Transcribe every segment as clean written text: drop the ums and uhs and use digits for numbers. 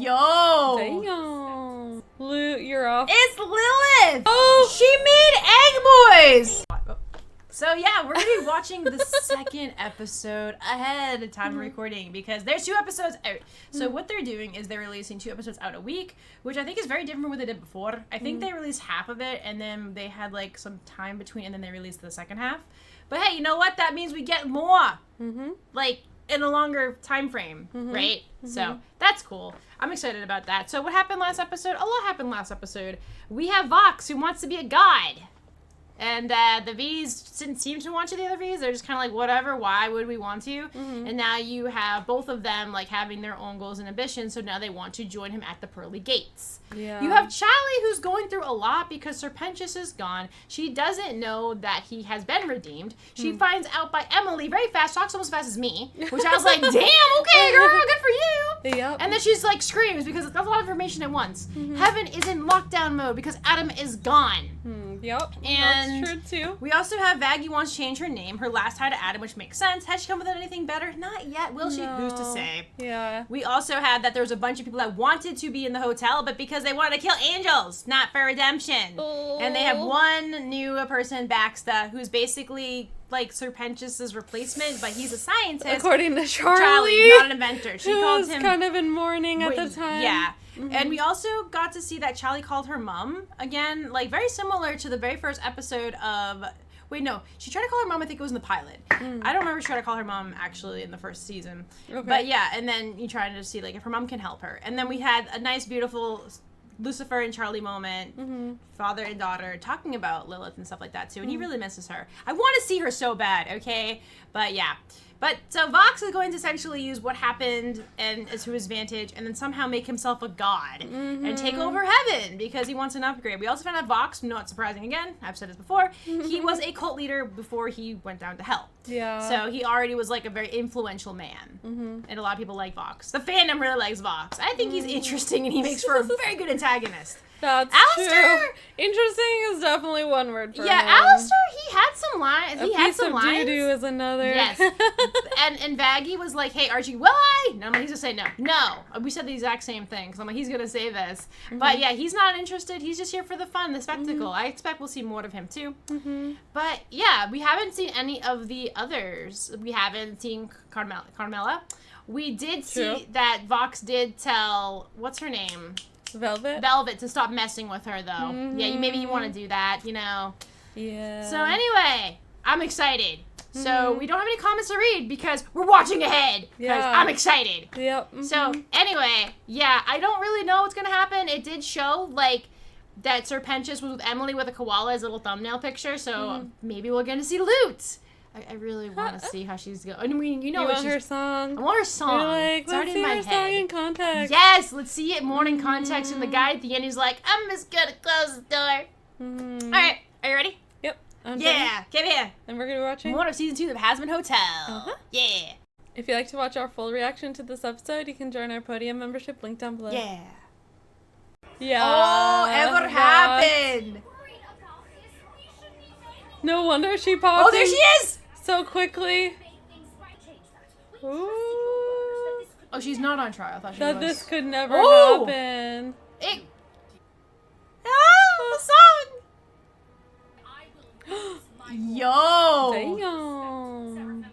Yo! Damn. Loot, you're off. It's Lilith! Oh! She made Egg Boys! So yeah, we're gonna be watching the second episode ahead of time of recording because there's 2 episodes out. So what they're doing is they're releasing 2 episodes out a week, which I think is very different from what they did before. I think they released half of it and then they had like some time between and then they released the second half. But hey, you know what? That means we get more. Like in a longer time frame, right? So that's cool. I'm excited about that. So what happened last episode? A lot happened last episode. We have Vox who wants to be a god. And the V's didn't seem to want to, the other V's. They're just kind of like, whatever, why would we want to? And now you have both of them, like, having their own goals and ambitions, so now they want to join him at the Pearly Gates. Yeah. You have Charlie, who's going through a lot because Serpentius is gone. She doesn't know that he has been redeemed. She finds out by Emily very fast, talks almost as fast as me, which I was like, damn, okay, girl, good for you. Yep. And then she's, like, screams because that's a lot of information at once. Heaven is in lockdown mode because Adam is gone. Yep. And that's true too. We also have Vaggie wants to change her name. Her last tie to Adam, which makes sense. Has she come with anything better? Not yet. Will she? No. Who's to say? Yeah. We also had that there was a bunch of people that wanted to be in the hotel, but because they wanted to kill angels, not for redemption. Oh. And they have one new person, Baxter, who's basically like Serpentius's replacement, but he's a scientist. According to Charlie. Charlie, not an inventor. She who called was him kind of in mourning at the time. Yeah. And we also got to see that Charlie called her mom again, like very similar to the very first episode of. Wait, no, she tried to call her mom. I think it was in the pilot. I don't remember if she tried to call her mom actually in the first season. Okay. But yeah, and then you try to see like if her mom can help her. And then we had a nice, beautiful Lucifer and Charlie moment, father and daughter talking about Lilith and stuff like that too. And he really misses her. I want to see her so bad. Okay, but yeah. But so Vox is going to essentially use what happened and to his advantage, and then somehow make himself a god and take over heaven because he wants an upgrade. We also found out Vox, not surprising again, I've said this before, he was a cult leader before he went down to hell. Yeah. So he already was like a very influential man, and a lot of people like Vox. The fandom really likes Vox. I think he's interesting, and he makes for a very good antagonist. That's Alistair, true. Interesting is definitely one word for him. Alistair, he had some lines. A piece of doo-doo is another. Yes. and Vaggie was like, hey, Archie, will I? And I'm like, he's going to say no. No. We said the exact same thing. Because I'm like, he's going to say this. But yeah, he's not interested. He's just here for the fun, the spectacle. I expect we'll see more of him too. But yeah, we haven't seen any of the others. We haven't seen Carmela. We did see that Vox did tell, what's her name? Velvet to stop messing with her, though. Yeah, maybe you want to do that, you know. Yeah. So anyway, I'm excited. So we don't have any comments to read because we're watching ahead. Because I'm excited. Yep. So anyway, yeah, I don't really know what's going to happen. It did show, like, that Serpentius was with Emily with a koala as a little thumbnail picture. So maybe we're going to see Loot. I really want to see how she's going. I mean, you know what she's... her song. I want her song. You're like, it's already let's see in my her head. song in context. Yes, let's see it more in context. And the guy at the end, he's like, I'm just gonna close the door. All right, are you ready? Yep. Yeah, get here. And we're gonna be watching more of season 2 of Hazbin Hotel. Yeah. If you'd like to watch our full reaction to this episode, you can join our Podia membership link down below. Yeah. Yeah. Oh, ever happened? No wonder she popped. Oh, there she is! So quickly. Ooh. Oh, she's not on trial. I thought she that was. This could never happen. It. Ah, the song. Yo. Damn.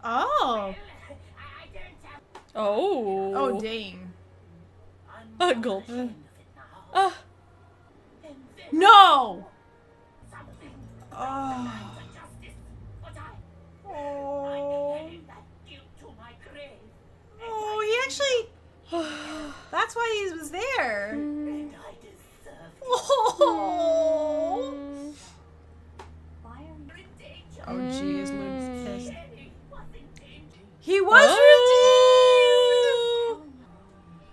Oh. Oh. Oh, dang. A gulp. No. Oh. Oh, he actually. That's why he was there. Oh. Oh, jeez, Luke's pissed. He was redeemed.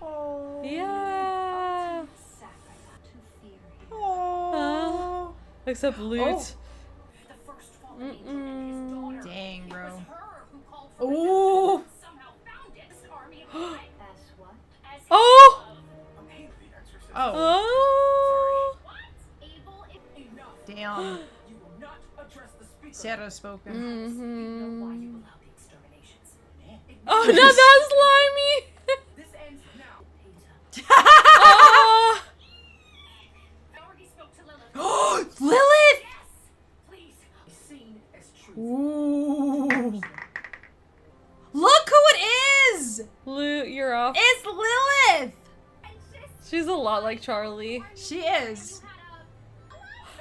Oh. Yeah. Oh. Except Loot. Dang, bro. Oh. Oh. Oh. Damn. Sarah spoken. Oh, now that's line Loot, you're off. It's Lilith! She's a lot like Charlie. She is.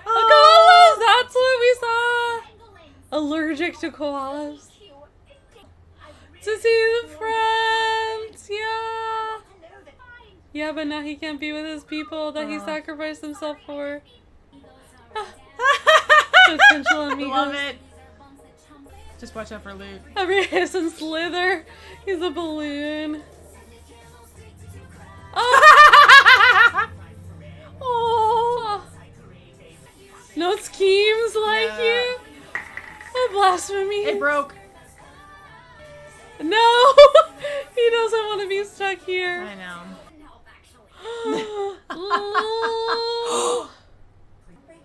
Koalas! That's what we saw! Allergic to koalas. To see the friends! Yeah! Yeah, but now he can't be with his people that he sacrificed himself for. Potential amigos. Love it. Just watch out for loot. Every hiss and slither. He's a balloon. Oh! Oh! No schemes like you? A blasphemy. It broke. No! He doesn't want to be stuck here. I know.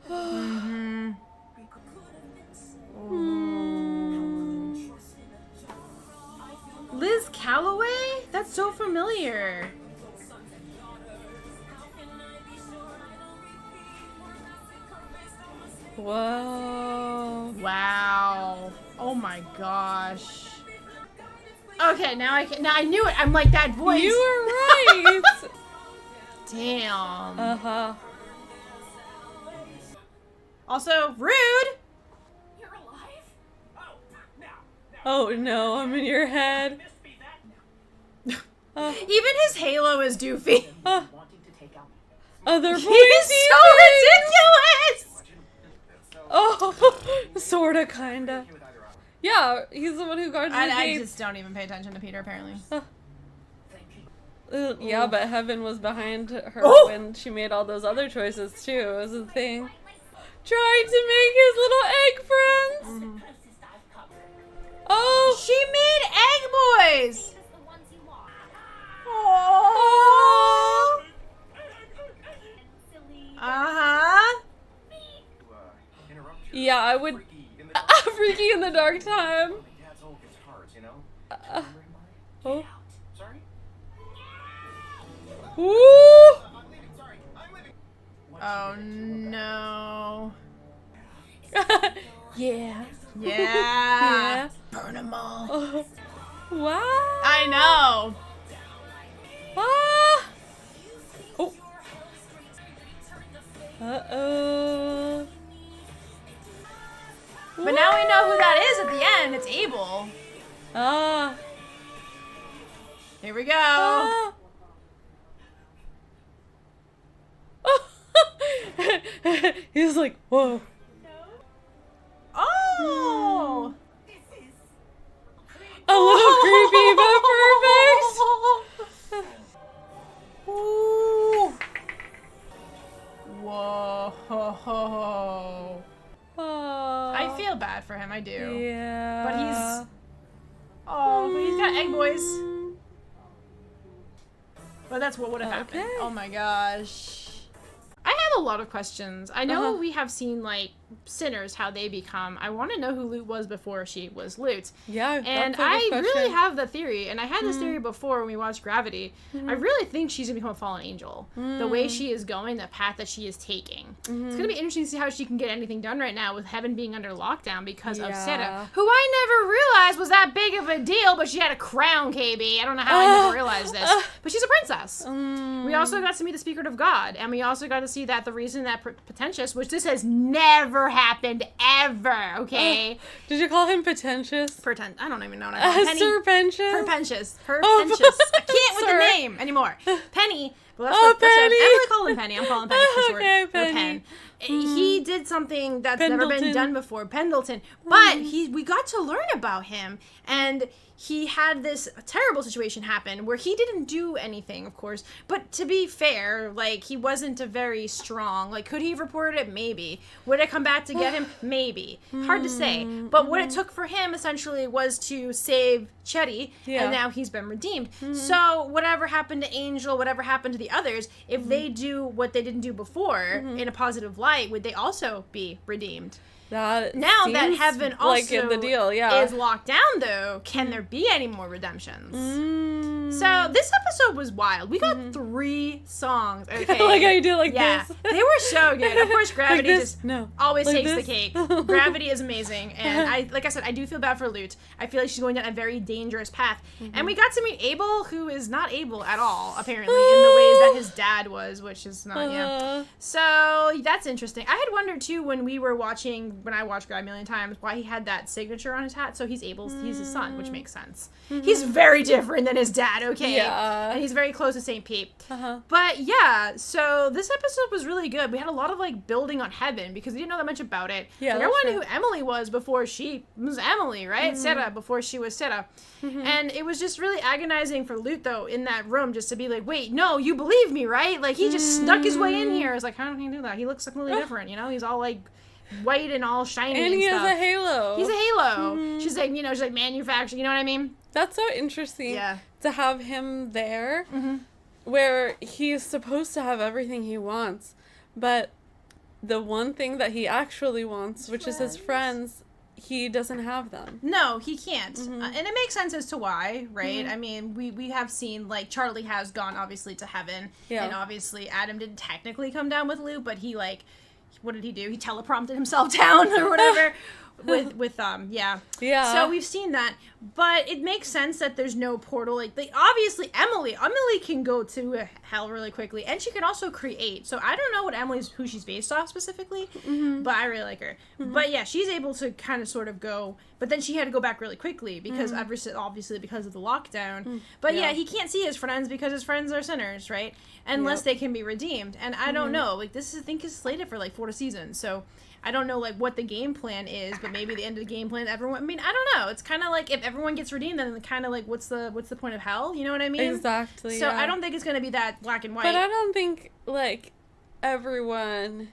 Mm-hmm. Liz Calloway? That's so familiar. Whoa. Wow. Oh my gosh. Okay, now I knew it. I'm like that voice. You were right. Damn. Uh-huh. Also, rude. You're alive? Oh no, I'm in your head. Even his halo is doofy. Other He's voice. so ridiculous. Oh, sorta, kinda. Yeah, he's the one who guards the I gate. just don't even pay attention to Peter, apparently. Yeah, but heaven was behind her Oh! when she made all those other choices too. It was the thing. Trying to make his little egg friends. Oh, She made egg boys. oh. Uh-huh. Yeah, I would. Freaky in the dark time. Oh. Ooh. Oh no. Yeah. Yeah. Yeah. Burn them all. Oh. Wow. I know. Ah. Oh. Uh-oh. But now we know who that is at the end. It's Abel. Ah. Here we go. Ah. He's like, whoa. Oh. A little creepy, but perfect. Ooh. Whoa. Oh. I feel bad for him. I do. Yeah. But he's got egg boys. But that's what would have happened. Okay. Oh my gosh. I have a lot of questions. I know we have seen, like, sinners, how they become. I want to know who Lute was before she was Lute. Yeah, And that's a good I really question. have the theory, and I had this theory before when we watched Gravity. I really think she's going to become a fallen angel. The way she is going, the path that she is taking. It's going to be interesting to see how she can get anything done right now with heaven being under lockdown because of Yeah. Seta, who I never realized was that big of a deal, but she had a crown, KB. I don't know how I never realized this. But she's a princess. We also got to meet the Spirit of God, and we also got to see that the reason that Pretentious, which this has never happened ever, okay? Did you call him pretentious? I don't even know what I call Penny. Serpentious? Perpentious. Oh, I can't with the sorry. name anymore. Penny. Well, Oh, that's what Penny. Emily called him Penny. I'm calling Penny for short. Okay, Or Penny. Pen. He did something that's never been Pendleton. done before. Pendleton. But we got to learn about him, and he had this terrible situation happen where he didn't do anything, of course. But to be fair, like, he wasn't a very strong. Like, could he have reported it? Maybe. Would it come back to get him? Maybe. Hard to say. But what it took for him essentially was to save Chetty, Yeah. and now he's been redeemed. So whatever happened to Angel, whatever happened to the others, if they do what they didn't do before in a positive light, would they also be redeemed? That Now that seems heaven also like in the deal, yeah. is locked down, though, can there be any more redemptions? So So this episode was wild. We got 3 songs. Okay. Like I do like yeah, this. they were so good. Of course, Gravity Like just no. always Like takes this. the cake. Gravity is amazing, and like I said, I do feel bad for Lute. I feel like she's going down a very dangerous path. And we got to meet Abel, who is not able at all, apparently, in the ways that his dad was, which is not. Yeah. So that's interesting. I had wondered too when I watched Gravity a million times, why he had that signature on his hat. So he's his son, which makes sense. He's very different than his dad. Okay. Yeah. And he's very close to St. Pete. But yeah, so this episode was really good. We had a lot of like building on heaven because we didn't know that much about it. Yeah, like, everyone knew who Emily was before she was Emily, right? Sarah before she was Sarah. And it was just really agonizing for Lute though in that room just to be like, wait, no, you believe me, right? Like he just snuck his way in here. It's like, how did he do that? He looks completely different, you know? He's all like white and all shiny and he stuff. has a halo. He's a halo. She's like, she's like manufactured, you know what I mean? That's so interesting. Yeah. To have him there, where he's supposed to have everything he wants, but the one thing that he actually wants, which is his friends, he doesn't have them. No, he can't. And it makes sense as to why, right? I mean, we have seen, like, Charlie has gone, obviously, to heaven. Yeah. And obviously, Adam didn't technically come down with Luke, but he, like, what did he do? He teleprompted himself down or whatever. Yeah. So we've seen that, but it makes sense that there's no portal. Like, obviously Emily can go to hell really quickly, and she can also create. So I don't know who she's based off specifically, but I really like her. But yeah, she's able to kind of sort of go, but then she had to go back really quickly because obviously because of the lockdown. But yeah, he can't see his friends because his friends are sinners, right? Unless they can be redeemed. And I don't know. Like this, I think, is slated for like 4 seasons. So I don't know like what the game plan is, but maybe the end of the game plan, everyone. I mean, I don't know. It's kind of like if everyone gets redeemed, then kind of like what's the point of hell? You know what I mean? Exactly. So I don't think it's gonna be that black and white. But I don't think like everyone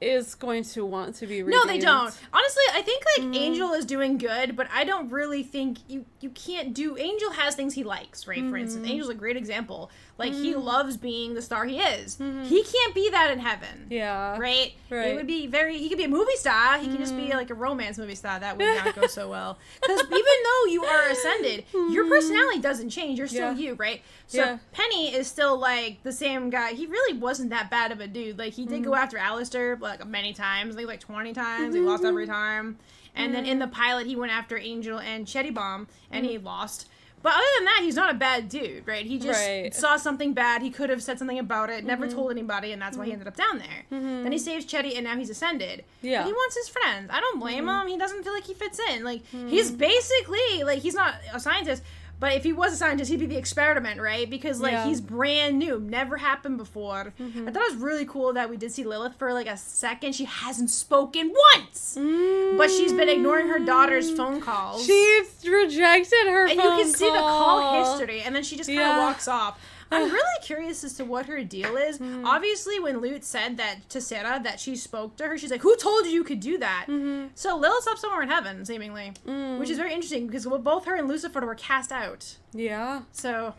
is going to want to be redeemed. No, they don't. Honestly, I think like Angel is doing good, but I don't really think you can't do. Angel has things he likes, right? For instance, Angel's a great example. Like he loves being the star he is. He can't be that in heaven. Yeah. Right? It would be he could be a movie star. He can just be like a romance movie star. That would not go so well. Because even though you are ascended, your personality doesn't change. You're still you, right? So Penny is still like the same guy. He really wasn't that bad of a dude. Like he did go after Alistair like many times. I think like 20 times. He lost every time. And then in the pilot, he went after Angel and Chetty Bomb, and he lost. But other than that, he's not a bad dude, right? He just saw something bad. He could have said something about it, never told anybody, and that's why he ended up down there. Then he saves Chetty, and now he's ascended. Yeah. But he wants his friends. I don't blame him. He doesn't feel like he fits in. Like, he's basically, like, he's not a scientist, but if he was a scientist, he'd be the experiment, right? Because, like, he's brand new. Never happened before. I thought it was really cool that we did see Lilith for, like, a second. She hasn't spoken once! But she's been ignoring her daughter's phone calls. She's rejected her phone call. And you can see the call history, and then she just kind of walks off. I'm really curious as to what her deal is. Obviously, when Lute said that to Sarah that she spoke to her, she's like, "Who told you could do that?" So Lilith's up somewhere in heaven, seemingly, which is very interesting because both her and Lucifer were cast out. Yeah. So,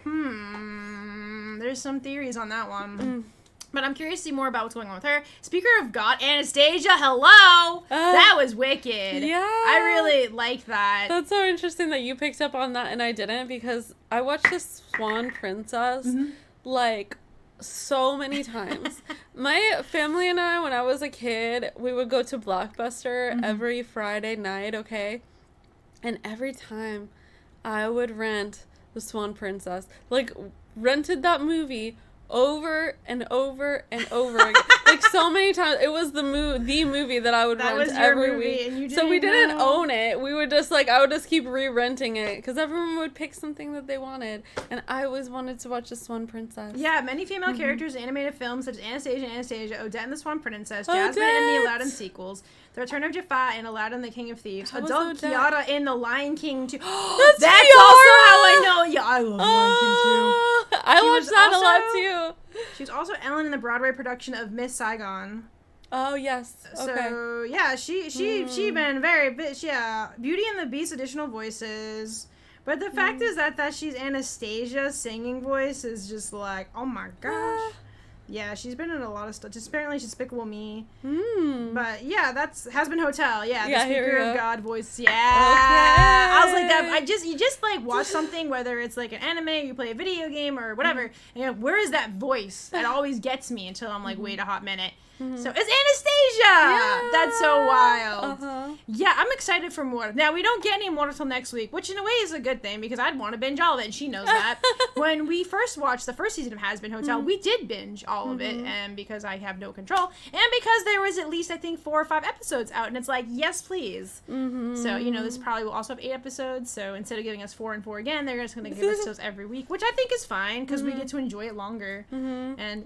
there's some theories on that one. But I'm curious to see more about what's going on with her. Speaker of God, Anastasia, hello! That was wicked. Yeah. I really like that. That's so interesting that you picked up on that and I didn't, because I watched The Swan Princess, like, so many times. My family and I, when I was a kid, we would go to Blockbuster every Friday night, okay? And every time I would rent The Swan Princess, like, rented that movie over and over and over again. Like, so many times. It was the movie that I would rent every week. And you so we didn't own it. We would just, like, I would just keep re-renting it because everyone would pick something that they wanted. And I always wanted to watch The Swan Princess. Yeah, many female characters in animated films such as Anastasia, Odette and the Swan Princess, Jasmine in the Aladdin sequels, The Return of Jafar and Aladdin the King of Thieves, adult Kiara in The Lion King 2. That's also how I know. Yeah, I love Lion King 2. I watched that a lot too. She was also Ellen in the Broadway production of Miss Saigon. Oh yes. Okay. So yeah, she been very Beauty and the Beast additional voices. But the fact is that she's Anastasia singing voice is just like, oh my gosh. Yeah, she's been in a lot of stuff. Just apparently she's Despicable Me. But yeah, that's Hazbin Hotel. Yeah, yeah, the Speaker of go. God voice. Yeah. Okay. I was like that. You just like watch something, whether it's like an anime, or you play a video game or whatever, and you're like, where is that voice? That always gets me until I'm like, wait a hot minute. So it's Anastasia! Yeah. That's so wild. Uh-huh. Yeah, I'm excited for more. Now, we don't get any more until next week, which in a way is a good thing because I'd want to binge all of it, and she knows that. When we first watched the first season of Hazbin Hotel, we did binge all of it, and because I have no control, and because there was at least, I think, 4 or 5 episodes out, and it's like, yes, please. So, this probably will also have 8 episodes, so instead of giving us 4 and 4 again, they're just going to give us those every week, which I think is fine, because we get to enjoy it longer. And,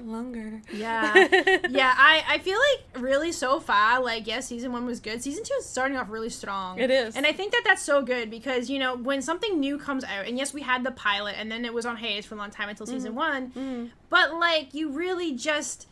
Longer. Yeah. Yeah, I feel like really so far, like, yes, season 1 was good. Season 2 is starting off really strong. It is. And I think that that's so good because, when something new comes out, and yes, we had the pilot, and then it was on hiatus for a long time until season 1, but, like, you really just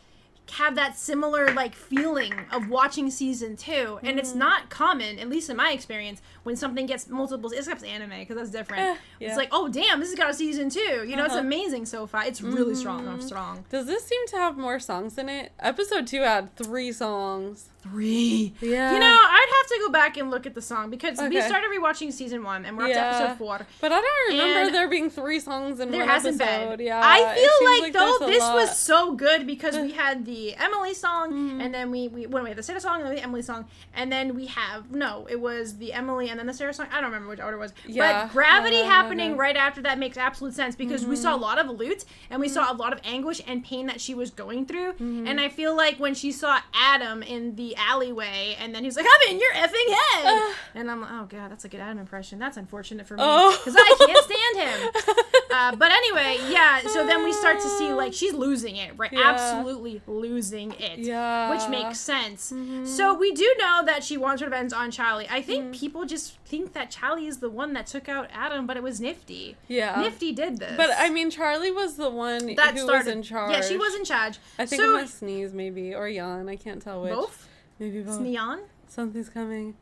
have that similar, like, feeling of watching season 2, and it's not common, at least in my experience, when something gets multiple, except anime, because that's different. Yeah. It's like, oh, damn, this has got a season 2. It's amazing so far. It's really strong. Does this seem to have more songs in it? Episode 2 had 3 songs. 3. Yeah. I'd have to go back and look at the song because we Okay. started rewatching season 1 and we're up to episode 4. But I don't remember And there being 3 songs in There one hasn't episode. been. Yeah. I it feel seems like though there's a this lot. was so good because we had the Emily song and then we had the Sarah song and then the Emily song and then we have it was the Emily and then the Sarah song. I don't remember which order it was. Yeah. But Gravity happening right after that makes absolute sense because we saw a lot of loot and we saw a lot of anguish and pain that she was going through. And I feel like when she saw Adam in the alleyway and then he's like, I'm in your effing head. And I'm like, oh god, that's a good Adam impression. That's unfortunate for me because I can't stand him. But anyway, yeah, so then we start to see like she's losing it, right? Yeah. Absolutely losing it. Yeah. Which makes sense. So we do know that she wants revenge on Charlie. I think people just think that Charlie is the one that took out Adam, but it was Nifty. Yeah. Nifty did this. But I mean, Charlie was the one that who started, was in charge. Yeah, she was in charge. I think so, it was Sneeze, maybe, or Yawn. I can't tell which. Both? Maybe both. It's Neon? Something's coming.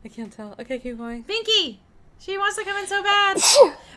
I can't tell. Okay, keep going. Pinky! She wants to come in so bad.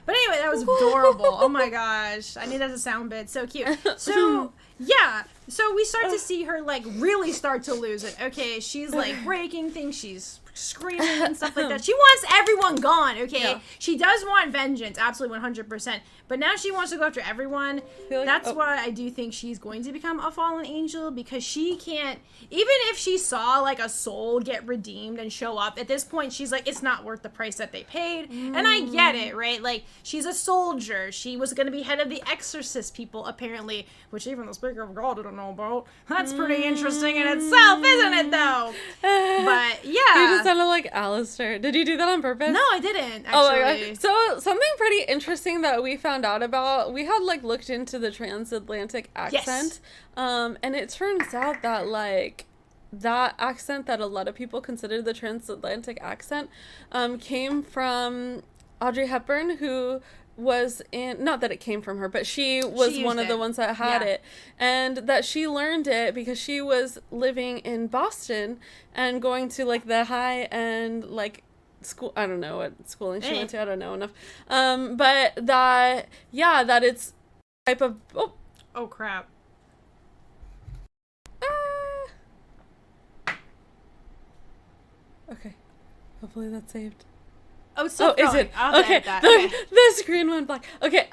But anyway, that was adorable. Oh my gosh. I need that as a sound bit. So cute. So, yeah. So we start to see her, like, really start to lose it. Okay, she's, like, breaking things. She's screaming and stuff like that. She wants everyone gone, okay? Yeah. She does want vengeance, absolutely 100%. But now she wants to go after everyone. That's why I do think she's going to become a fallen angel because she can't, even if she saw, like, a soul get redeemed and show up, at this point, she's like, it's not worth the price that they paid. And I get it, right? Like, she's a soldier. She was going to be head of the exorcist people, apparently, which even the Speaker of God didn't know about. That's pretty interesting in itself, isn't it, though? But, yeah. You just sounded like Alistair. Did you do that on purpose? No, I didn't, actually. Oh my god. So something pretty interesting that we found out about, we had like looked into the transatlantic accent. And it turns out that like that accent that a lot of people consider the transatlantic accent came from Audrey Hepburn, who was in, not that it came from her, but she was one of the ones that had it, and that she learned it because she was living in Boston and going to like the high end like school, I don't know what schooling she went to, I don't know enough, but that that it's type of oh crap. Okay, hopefully that's saved. Oh, so is it? Okay. The screen went black. Okay.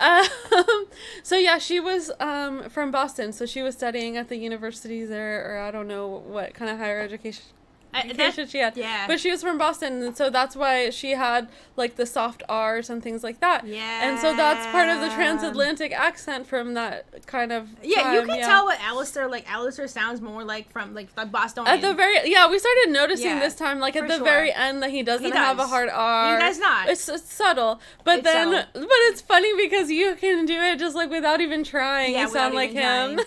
So yeah, she was from Boston, so she was studying at the universities there, or I don't know what kind of higher education she had. Yeah. But she was from Boston, and so that's why she had like the soft R's and things like that. Yeah. And so that's part of the transatlantic accent from that kind of time. You can tell what Alistair sounds more like from like the Bostonian. At the very we started noticing this time, like at the very end, that he doesn't have a hard R. He does not. It's subtle, but but it's funny because you can do it just like without even trying. You sound like him.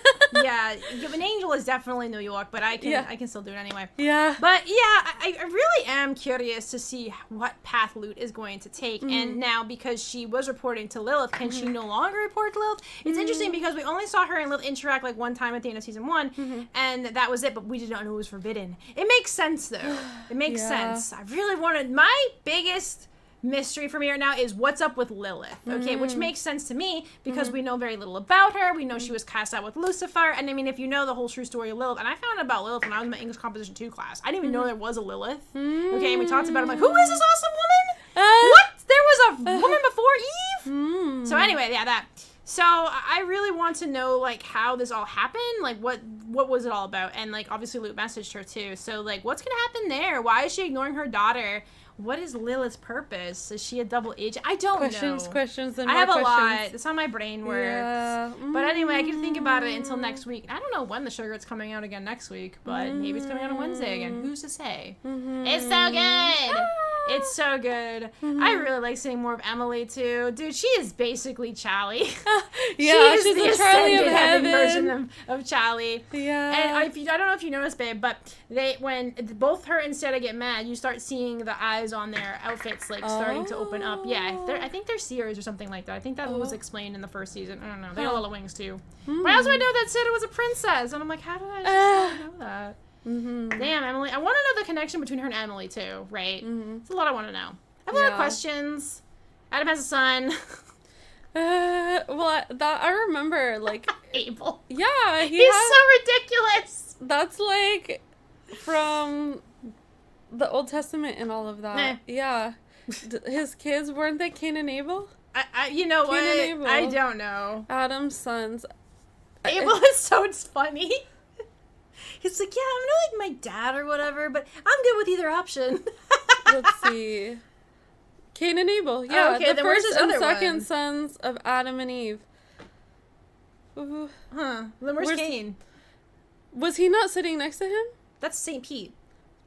Yeah, an angel is definitely New York, but I can still do it anyway. Yeah. But yeah, I really am curious to see what path Lute is going to take. And now, because she was reporting to Lilith, can she no longer report to Lilith? It's interesting because we only saw her and Lilith interact like one time at the end of season 1, and that was it, but we did not know it was forbidden. It makes sense, though. It makes sense. I really wanted, my biggest mystery for me right now is what's up with Lilith, okay? Which makes sense to me because we know very little about her. We know she was cast out with Lucifer, and I mean, if you know the whole true story of Lilith, and I found out about Lilith when I was in my English Composition 2 class. I didn't even know there was a Lilith, okay? And we talked about it. I'm like, who is this awesome woman? What? There was a woman before Eve? So anyway, yeah, that. So I really want to know, like, how this all happened. Like, what was it all about? And, like, obviously Luke messaged her, too. So, like, what's going to happen there? Why is she ignoring her daughter? What is Lilith's purpose? Is she a double agent? I don't know. Questions, and I more have a questions. lot. That's how my brain works. Yeah. But anyway, I can think about it until next week. I don't know when the Sugar's coming out again next week, but maybe it's coming out on Wednesday again. Who's to say? It's so good. It's so good. I really like seeing more of Emily, too. Dude, she is basically Charlie. Yeah, she's she's the a Charlie of ascended heaven. version of Charlie. Yeah. And I don't know if you noticed, babe, but when both her and Seta get mad, you start seeing the eyes on their outfits, like, starting to open up. Yeah, I think they're seers or something like that. I think that was explained in the first season. I don't know. They got a lot of wings, too. But I also know that Seta was a princess. And I'm like, how did I just not know that? Damn, Emily. I want to know the connection between her and Emily, too, right? It's a lot I want to know. I have a lot of questions. Adam has a son. Well, that I remember, like... Abel. Yeah, He's so ridiculous. That's, like, from the Old Testament and all of that. Meh. Yeah. His kids, weren't they Cain and Abel? You know what? Cain and Abel. I don't know. Adam's sons. Abel is so funny. He's like, yeah, I'm not like my dad or whatever, but I'm good with either option. Let's see. Cain and Abel. Yeah, okay, the then where's first his and other second one? sons of Adam and Eve. Ooh. Huh. Then where's Cain? Was he not sitting next to him? That's St. Pete.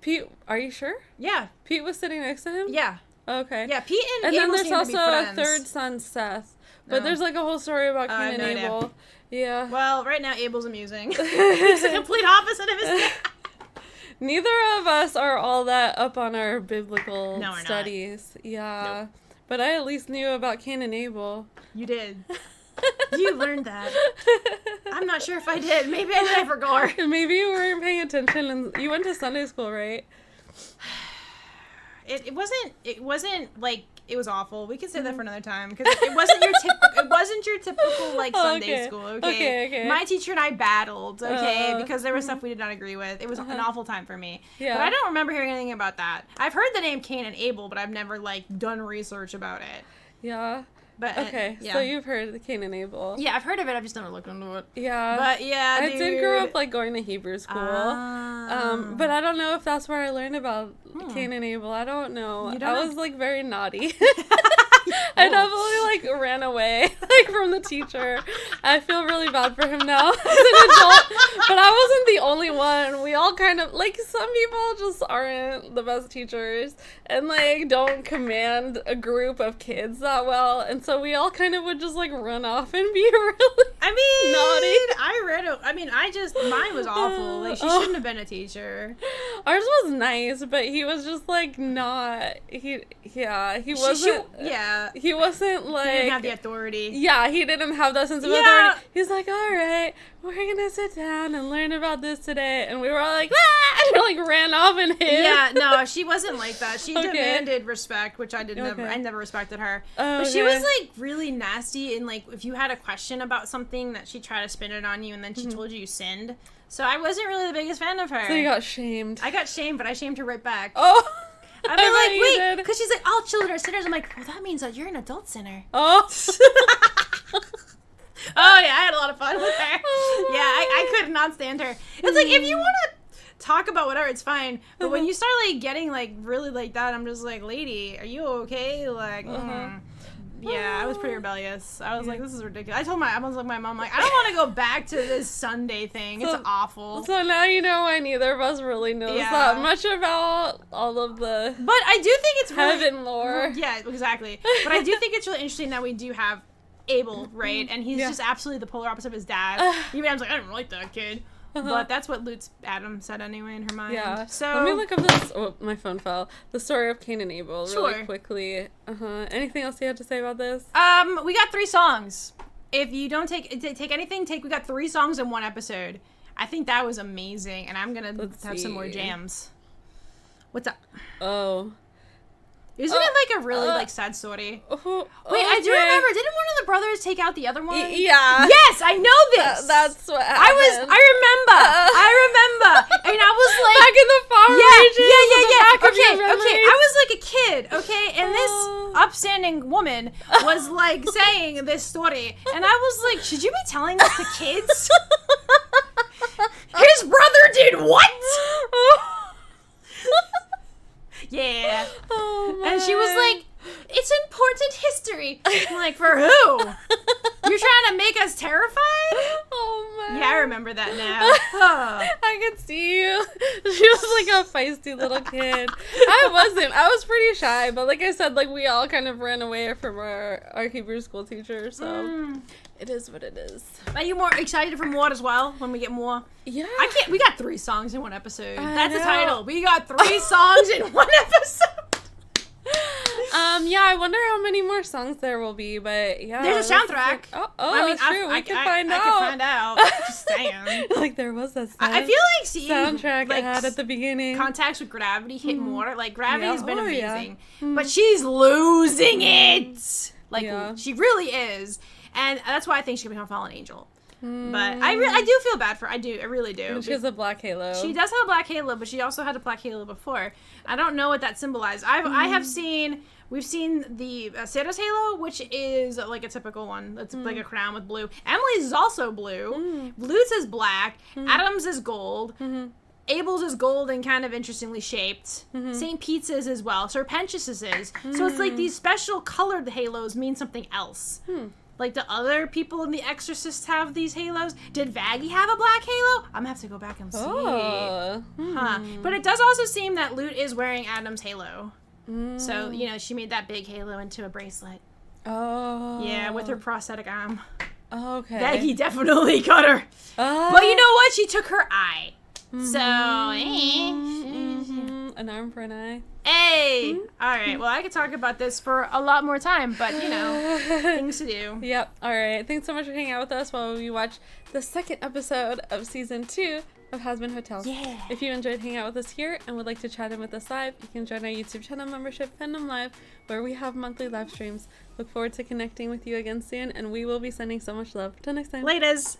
Pete, are you sure? Yeah. Pete was sitting next to him? Yeah. Okay. Yeah, Pete and then Abel there's seem to also be a friends. third son, Seth. But No. there's like a whole story about I have Cain no and idea. Abel. Yeah. Well, right now Abel's amusing. He's the complete opposite of his dad. Neither of us are all that up on our biblical No, we're not. studies. Yeah. Nope. But I at least knew about Cain and Abel. You did. You learned that. I'm not sure if I did. Maybe I did. I forgot. Maybe you weren't paying attention and you went to Sunday school, right? It wasn't like it was awful. We can say that for another time because it wasn't your typical like Sunday school. Okay. My teacher and I battled. Okay, because there was stuff we did not agree with. It was an awful time for me. Yeah. But I don't remember hearing anything about that. I've heard the name Cain and Abel, but I've never like done research about it. Yeah. But Okay, yeah. so you've heard the Cain and Abel. Yeah, I've heard of it. I've just never looked into it. Yeah. But yeah, I dude. did grow up like going to Hebrew school. But I don't know if that's where I learned about Cain and Abel. I don't know. You don't I know? was like very naughty. I definitely like ran away like from the teacher. I feel really bad for him now as an adult. But I wasn't the only one. We all kind of like some people just aren't the best teachers and like don't command a group of kids that well. And so we all kind of would just like run off and be really naughty. Mine was awful. Like she shouldn't have been a teacher. Ours was nice, but he was just like not he wasn't he wasn't like He didn't have the authority. Yeah, he didn't have that sense of Yeah. authority. He's like, all right, we're gonna sit down and learn about this today, and we were all like, ah! And we like ran off and hid. Yeah, no, she wasn't like that. She Okay. demanded respect, which I did Okay. I never respected her. Oh, But she okay. was like really nasty, and like if you had a question about something, that she tried to spin it on you, and then she told you sinned. So I wasn't really the biggest fan of her. So you got shamed. I got shamed, but I shamed her right back. Oh. I'd I be bet like, you wait, did. because she's like, all children are sinners. I'm like, well, that means that you're an adult sinner. Oh. Oh, yeah, I had a lot of fun with her. Oh, Yeah, I could not stand her. It's like, if you want to talk about whatever, it's fine. But when you start, like, getting, like, really like that, I'm just like, lady, are you okay? Like, yeah, I was pretty rebellious. I was like, this is ridiculous. I was like, my mom, like, I don't want to go back to this Sunday thing. It's awful. So now you know why neither of us really knows Yeah. that much about all of the But I do think it's really... heaven lore. Yeah, exactly. But I do think it's really interesting that we do have Abel, right? And he's just absolutely the polar opposite of his dad. Even Adam's like, I didn't like that kid. But that's what Adam said anyway in her mind. Yeah. So let me look up this. Oh, my phone fell. The story of Cain and Abel, really Sure. quickly. Anything else you had to say about this? we got 3 songs. If you don't take anything, we got 3 songs in one episode. I think that was amazing, and I'm gonna have some more jams. What's up? Oh, Isn't it like a really like sad story? Wait, I do okay. remember. Didn't one of the brothers take out the other one? Yeah. Yes, I know this. That's what happened. I remember. And I was like, back in the farm regions. Yeah. Okay. I was like a kid, okay, and this upstanding woman was like saying this story, and I was like, should you be telling this to kids? His brother did what? Yeah. Oh And she was like, it's important history. I'm like, for who? You're trying to make us terrified? Oh my. Yeah, I remember that now. Oh. I could see you. She was like a feisty little kid. I wasn't. I was pretty shy, but like I said, like we all kind of ran away from our Hebrew school teacher, so it is what it is. Are you more excited for more as well when we get more? Yeah. We got 3 songs in one episode. I That's the know. title. We got 3 songs in one episode. Yeah, I wonder how many more songs there will be, but yeah. There's a soundtrack. That's true. We can find out. I can find out. Just saying. Like there was a I feel like seeing soundtrack like, ad at the beginning. Contacts with Gravity hit more. Like Gravity's been amazing, Yeah. but she's losing it. Like Yeah. she really is, and that's why I think she could become a fallen angel. But I do feel bad for her. I really do. And she has a black halo. She does have a black halo, but she also had a black halo before. I don't know what that symbolized. We've seen the Sarah's halo, which is like a typical one. It's like a crown with blue. Emily's is also blue. Lute's is black. Adam's is gold. Abel's is gold and kind of interestingly shaped. St. Pete's is as well. Serpentius's is. So it's like these special colored halos mean something else. Like, do other people in The Exorcist have these halos? Did Vaggie have a black halo? I'm gonna have to go back and see. But it does also seem that Lute is wearing Adam's halo. So, she made that big halo into a bracelet. Oh. Yeah, with her prosthetic arm. Okay. Vaggie definitely cut her. But you know what? She took her eye. So, an arm for an eye. Hey! Alright, well, I could talk about this for a lot more time, but, things to do. Yep. All right. Thanks so much for hanging out with us while we watch the 2nd episode of season 2 of Hazbin Hotel. Yeah. If you enjoyed hanging out with us here and would like to chat in with us live, you can join our YouTube channel membership, Fandom Live, where we have monthly live streams. Look forward to connecting with you again soon, and we will be sending so much love. Till next time. Laters!